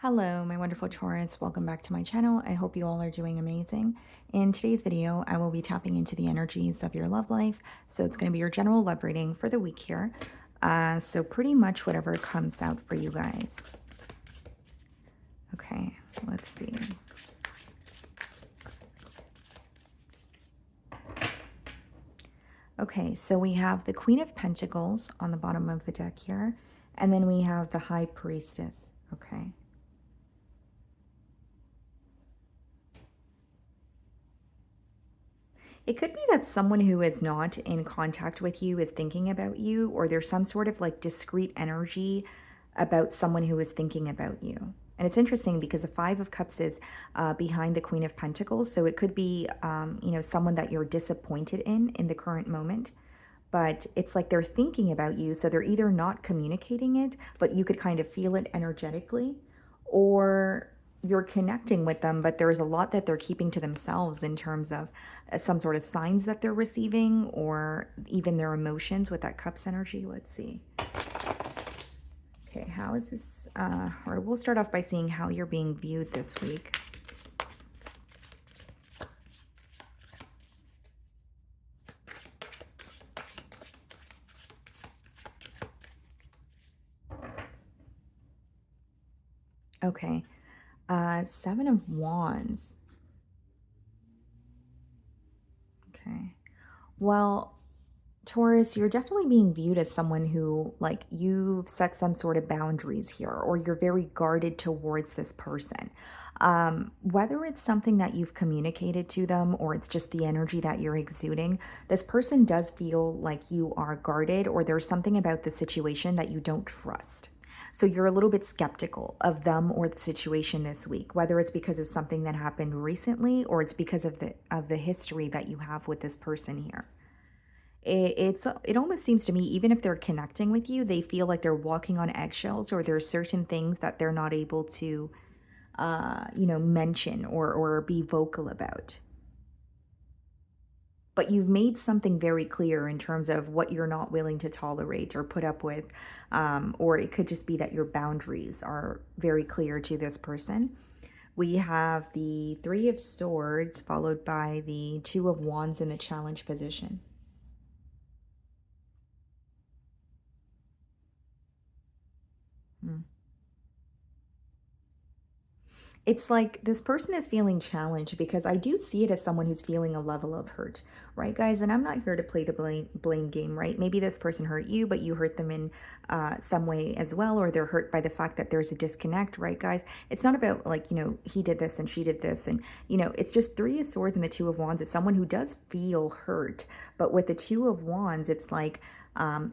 Hello, my wonderful Taurus. Welcome back to my channel. I hope you all are doing amazing. In today's video, I will be tapping into the energies of your love life. So it's going to be your general love reading for the week here. So pretty much whatever comes out for you guys. Okay, let's see. Okay, so we have the Queen of Pentacles on the bottom of the deck here. And then we have the High Priestess. Okay. It could be that someone who is not in contact with you is thinking about you, or there's some sort of like discrete energy about someone who is thinking about you. And it's interesting because the Five of Cups is behind the Queen of Pentacles. So it could be, someone that you're disappointed in the current moment. But it's like they're thinking about you. So they're either not communicating it, but you could kind of feel it energetically, or you're connecting with them, but there's a lot that they're keeping to themselves in terms of some sort of signs that they're receiving, or even their emotions with that Cups energy. Let's see. Okay, how is this? Or we'll start off by seeing how you're being viewed this week. Okay, Seven of Wands. Okay, well, Taurus, you're definitely being viewed as someone who, like, you've set some sort of boundaries here, or you're very guarded towards this person. Whether it's something that you've communicated to them or it's just the energy that you're exuding, this person does feel like you are guarded, or there's something about the situation that you don't trust. So you're a little bit skeptical of them or the situation this week, whether it's because of something that happened recently or it's because of the history that you have with this person here. It almost seems to me, even if they're connecting with you, they feel like they're walking on eggshells, or there's certain things that they're not able to mention or be vocal about. But you've made something very clear in terms of what you're not willing to tolerate or put up with, or it could just be that your boundaries are very clear to this person. We have the Three of Swords followed by the Two of Wands in the challenge position. Hmm. It's like this person is feeling challenged, because I do see it as someone who's feeling a level of hurt, right, guys? And I'm not here to play the blame game, right? Maybe this person hurt you, but you hurt them in some way as well, or they're hurt by the fact that there's a disconnect, right, guys? It's not about like, he did this and she did this, and it's just Three of Swords and the Two of Wands. It's someone who does feel hurt, but with the Two of Wands, it's like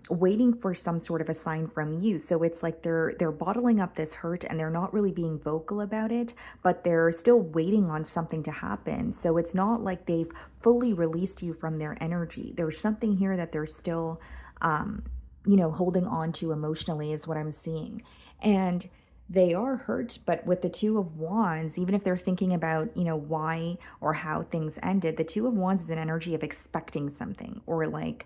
waiting for some sort of a sign from you. So it's like they're bottling up this hurt and they're not really being vocal about it, but they're still waiting on something to happen. So it's not like they've fully released you from their energy. There's something here that they're still, holding on to emotionally, is what I'm seeing. And they are hurt, but with the Two of Wands, even if they're thinking about, why or how things ended, the Two of Wands is an energy of expecting something, or like,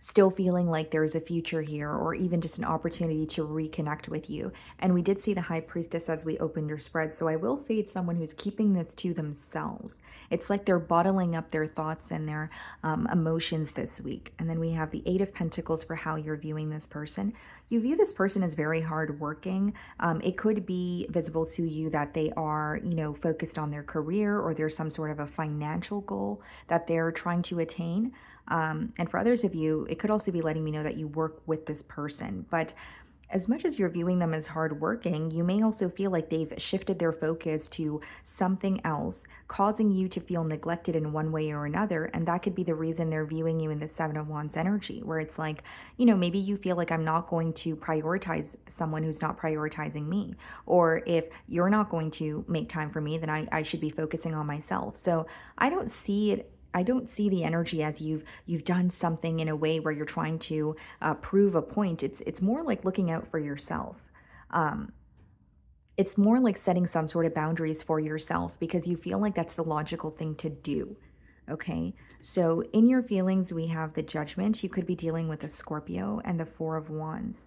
still feeling like there's a future here, or even just an opportunity to reconnect with you. And we did see the High Priestess as we opened your spread. So I will say it's someone who's keeping this to themselves. It's like they're bottling up their thoughts and their emotions this week. And then we have the Eight of Pentacles for how you're viewing this person. You view this person as very hardworking. It could be visible to you that they are, focused on their career, or there's some sort of a financial goal that they're trying to attain. And for others of you, it could also be letting me know that you work with this person. But as much as you're viewing them as hardworking, you may also feel like they've shifted their focus to something else, causing you to feel neglected in one way or another. And that could be the reason they're viewing you in the Seven of Wands energy, where it's like, maybe you feel like, I'm not going to prioritize someone who's not prioritizing me. Or if you're not going to make time for me, then I should be focusing on myself. So I don't see the energy as you've done something in a way where you're trying to prove a point. It's more like looking out for yourself. Um, it's more like setting some sort of boundaries for yourself, because you feel like that's the logical thing to do. Okay, so in your feelings, we have the Judgment. You could be dealing with a Scorpio, and the Four of Wands.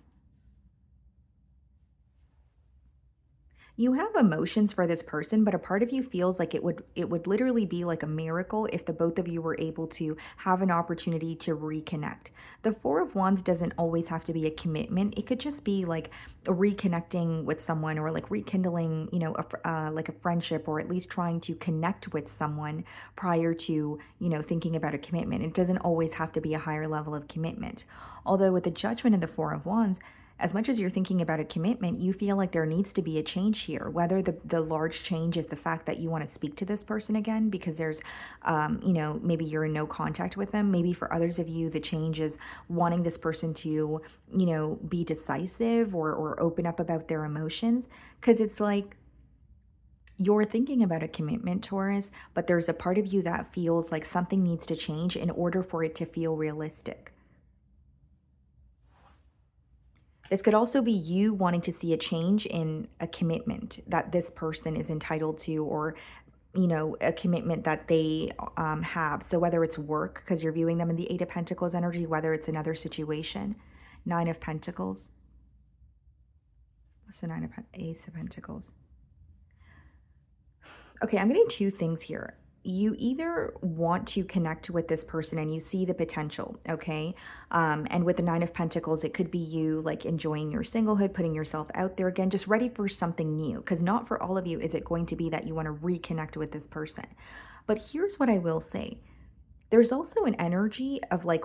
You have emotions for this person, but a part of you feels like it would literally be like a miracle if the both of you were able to have an opportunity to reconnect. The 4 of Wands doesn't always have to be a commitment. It could just be like reconnecting with someone, or like rekindling, like a friendship, or at least trying to connect with someone prior to, thinking about a commitment. It doesn't always have to be a higher level of commitment. Although with the Judgment and the 4 of Wands, as much as you're thinking about a commitment, you feel like there needs to be a change here. Whether the large change is the fact that you want to speak to this person again because there's, maybe you're in no contact with them. Maybe for others of you, the change is wanting this person to, be decisive, or open up about their emotions. Because it's like you're thinking about a commitment, Taurus, but there's a part of you that feels like something needs to change in order for it to feel realistic. This could also be you wanting to see a change in a commitment that this person is entitled to, or, a commitment that they have. So whether it's work, because you're viewing them in the Eight of Pentacles energy, whether it's another situation, Nine of Pentacles. What's the Ace of Pentacles? Okay, I'm getting two things here. You either want to connect with this person and you see the potential, okay? And with the Nine of Pentacles, it could be you like enjoying your singlehood, putting yourself out there again, just ready for something new. Because not for all of you is it going to be that you want to reconnect with this person. But here's what I will say. There's also an energy of like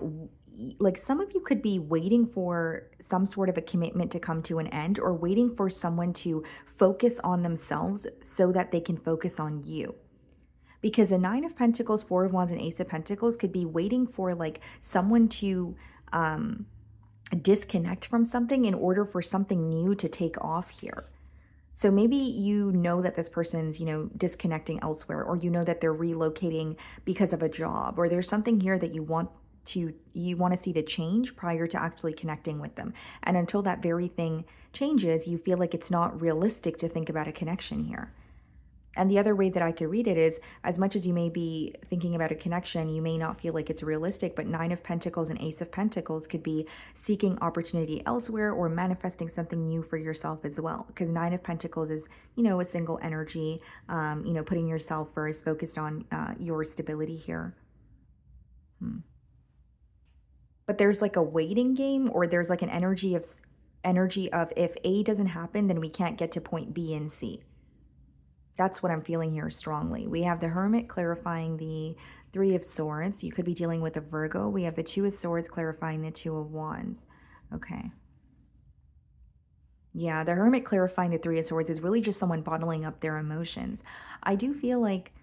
some of you could be waiting for some sort of a commitment to come to an end, or waiting for someone to focus on themselves so that they can focus on you. Because a Nine of Pentacles, Four of Wands, and Ace of Pentacles could be waiting for like someone to disconnect from something in order for something new to take off here. So maybe you know that this person's, disconnecting elsewhere, or you know that they're relocating because of a job, or there's something here that you want to see the change prior to actually connecting with them. And until that very thing changes, you feel like it's not realistic to think about a connection here. And the other way that I could read it is, as much as you may be thinking about a connection, you may not feel like it's realistic, but Nine of Pentacles and Ace of Pentacles could be seeking opportunity elsewhere, or manifesting something new for yourself as well. Because Nine of Pentacles is, a single energy, putting yourself first, focused on your stability here. But there's like a waiting game, or there's like an energy of if A doesn't happen, then we can't get to point B and C. That's what I'm feeling here strongly. We have the Hermit clarifying the Three of Swords. You could be dealing with a Virgo. We have the Two of Swords clarifying the Two of Wands. Okay. Yeah, the Hermit clarifying the Three of Swords is really just someone bottling up their emotions. I do feel like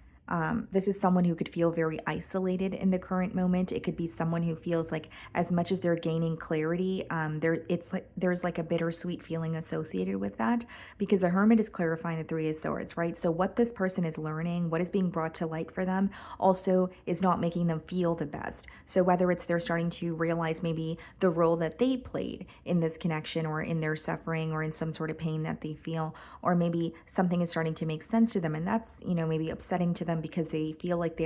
this is someone who could feel very isolated in the current moment. It could be someone who feels like, as much as they're gaining clarity, there's like a bittersweet feeling associated with that, because the Hermit is clarifying the Three of Swords, right? So what this person is learning, what is being brought to light for them, also is not making them feel the best. So whether it's they're starting to realize maybe the role that they played in this connection, or in their suffering, or in some sort of pain that they feel, or maybe something is starting to make sense to them, and that's, maybe upsetting to them because they feel like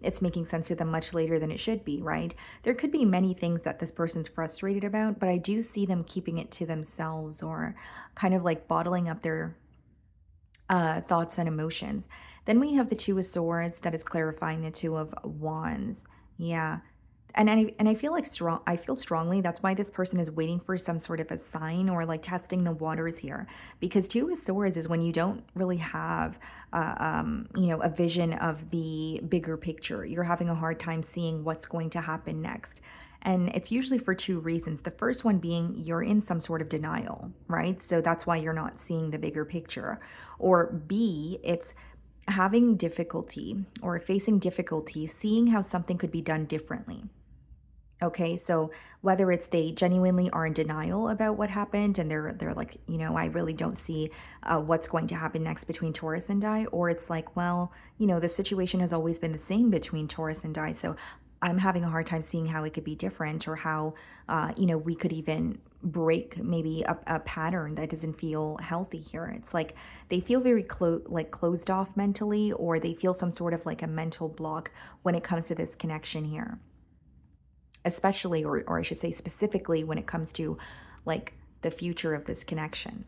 it's making sense to them much later than it should be, right? There could be many things that this person's frustrated about, but I do see them keeping it to themselves, or kind of like bottling up their thoughts and emotions. Then we have the Two of Swords that is clarifying the Two of Wands. Yeah. And I feel like I feel strongly that's why this person is waiting for some sort of a sign, or like testing the waters here, because Two of Swords is when you don't really have a vision of the bigger picture. You're having a hard time seeing what's going to happen next. And it's usually for two reasons. The first one being you're in some sort of denial, right? So that's why you're not seeing the bigger picture. Or B, it's having difficulty, or facing difficulty seeing how something could be done differently. Okay, so whether it's they genuinely are in denial about what happened, and they're like, I really don't see what's going to happen next between Taurus and I, or it's like, well, the situation has always been the same between Taurus and I, so I'm having a hard time seeing how it could be different, or how we could even break maybe a pattern that doesn't feel healthy here. It's like they feel very closed off mentally, or they feel some sort of like a mental block when it comes to this connection here, especially, or I should say specifically, when it comes to like the future of this connection.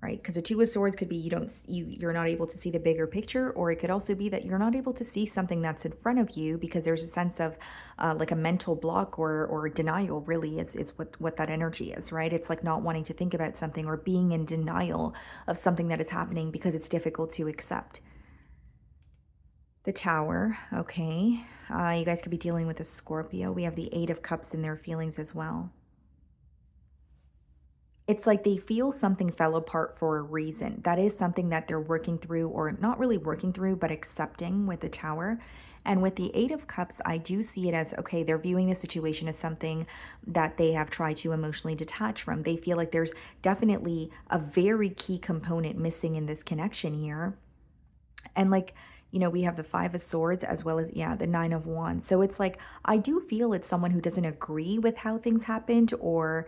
right? Because the Two of Swords could be you're not able to see the bigger picture, or it could also be that you're not able to see something that's in front of you because there's a sense of like a mental block or denial. Really, is what that energy is, right? It's like not wanting to think about something or being in denial of something that is happening because it's difficult to accept. The Tower, okay. You guys could be dealing with a Scorpio. We have the Eight of Cups in their feelings as well. It's like they feel something fell apart for a reason. That is something that they're working through, or not really working through, but accepting with the Tower. And with the Eight of Cups, I do see it as okay, they're viewing the situation as something that they have tried to emotionally detach from. They feel like there's definitely a very key component missing in this connection here. And like, we have the Five of Swords as well as, yeah, the Nine of Wands. So it's like, I do feel it's someone who doesn't agree with how things happened, or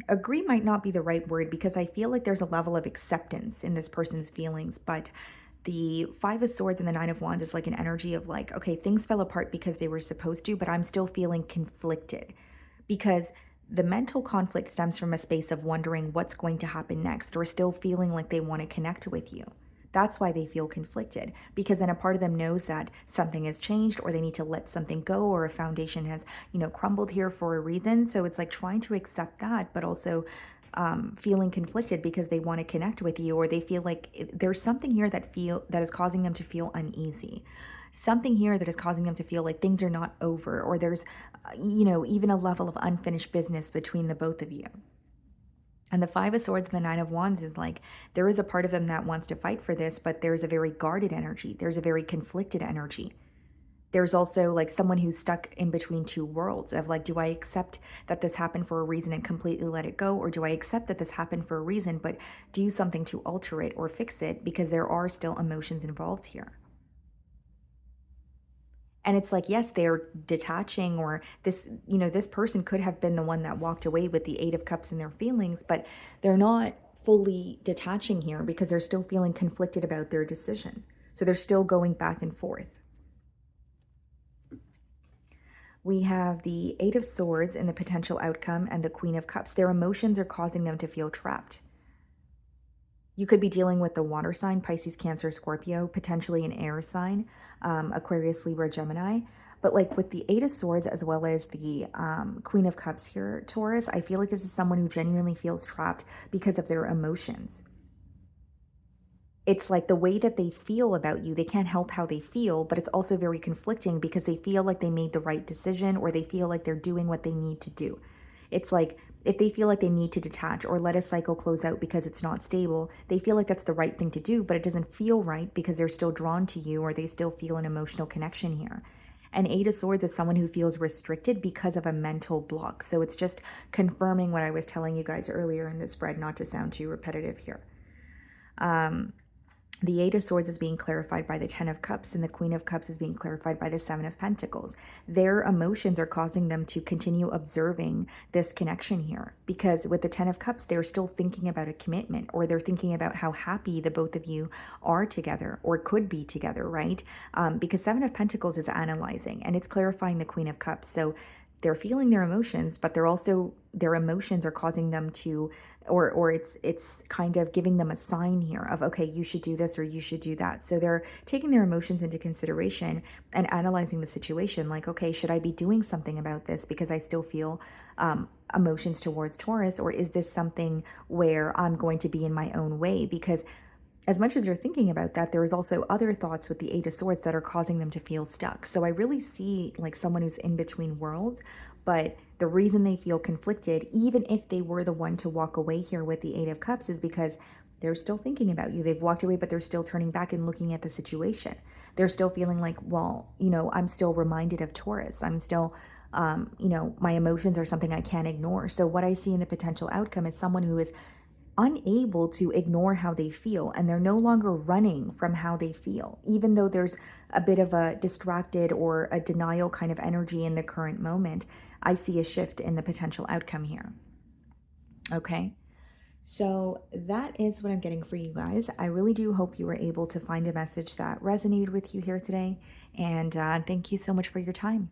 agree might not be the right word, because I feel like there's a level of acceptance in this person's feelings. But the Five of Swords and the Nine of Wands is like an energy of like, okay, things fell apart because they were supposed to, but I'm still feeling conflicted because the mental conflict stems from a space of wondering what's going to happen next, or still feeling like they want to connect with you. That's why they feel conflicted, because then a part of them knows that something has changed, or they need to let something go, or a foundation has, crumbled here for a reason. So it's like trying to accept that, but also feeling conflicted because they want to connect with you, or they feel like there's something here that is causing them to feel uneasy. Something here that is causing them to feel like things are not over, or there's, even a level of unfinished business between the both of you. And the Five of Swords and the Nine of Wands is like, there is a part of them that wants to fight for this, but there's a very guarded energy. There's a very conflicted energy. There's also like someone who's stuck in between two worlds of like, do I accept that this happened for a reason and completely let it go? Or do I accept that this happened for a reason, but do something to alter it or fix it, because there are still emotions involved here? And it's like, yes, they're detaching, or this person could have been the one that walked away with the Eight of Cups in their feelings, but they're not fully detaching here because they're still feeling conflicted about their decision. So they're still going back and forth. We have the Eight of Swords and the potential outcome, and the Queen of Cups. Their emotions are causing them to feel trapped. You could be dealing with the water sign, Pisces, Cancer, Scorpio, potentially an air sign, Aquarius, Libra, Gemini. But like with the Eight of Swords as well as the Queen of Cups here, Taurus, I feel like this is someone who genuinely feels trapped because of their emotions. It's like the way that they feel about you, they can't help how they feel, but it's also very conflicting because they feel like they made the right decision, or they feel like they're doing what they need to do. It's like if they feel like they need to detach or let a cycle close out because it's not stable, they feel like that's the right thing to do, but it doesn't feel right because they're still drawn to you, or they still feel an emotional connection here. And Eight of Swords is someone who feels restricted because of a mental block. So it's just confirming what I was telling you guys earlier in the spread, not to sound too repetitive here. The Eight of Swords is being clarified by the Ten of Cups, and the Queen of Cups is being clarified by the Seven of Pentacles. Their emotions are causing them to continue observing this connection here, because with the Ten of Cups, they're still thinking about a commitment, or they're thinking about how happy the both of you are together or could be together, right? Because Seven of Pentacles is analyzing, and it's clarifying the Queen of Cups. So they're feeling their emotions, but their emotions are causing them to, or it's kind of giving them a sign here of, okay, you should do this or you should do that. So they're taking their emotions into consideration and analyzing the situation, like, okay, should I be doing something about this because I still feel emotions towards Taurus, or is this something where I'm going to be in my own way? Because as much as you're thinking about that, there is also other thoughts with the Eight of Swords that are causing them to feel stuck. So I really see like someone who's in between worlds, but the reason they feel conflicted, even if they were the one to walk away here with the Eight of Cups, is because they're still thinking about you. They've walked away, but they're still turning back and looking at the situation. They're still feeling like, well, I'm still reminded of Taurus. I'm still, my emotions are something I can't ignore. So what I see in the potential outcome is someone who is unable to ignore how they feel, and they're no longer running from how they feel, even though there's a bit of a distracted or a denial kind of energy in the current moment. I see a shift in the potential outcome here. Okay, so that is what I'm getting for you guys. I really do hope you were able to find a message that resonated with you here today, and thank you so much for your time.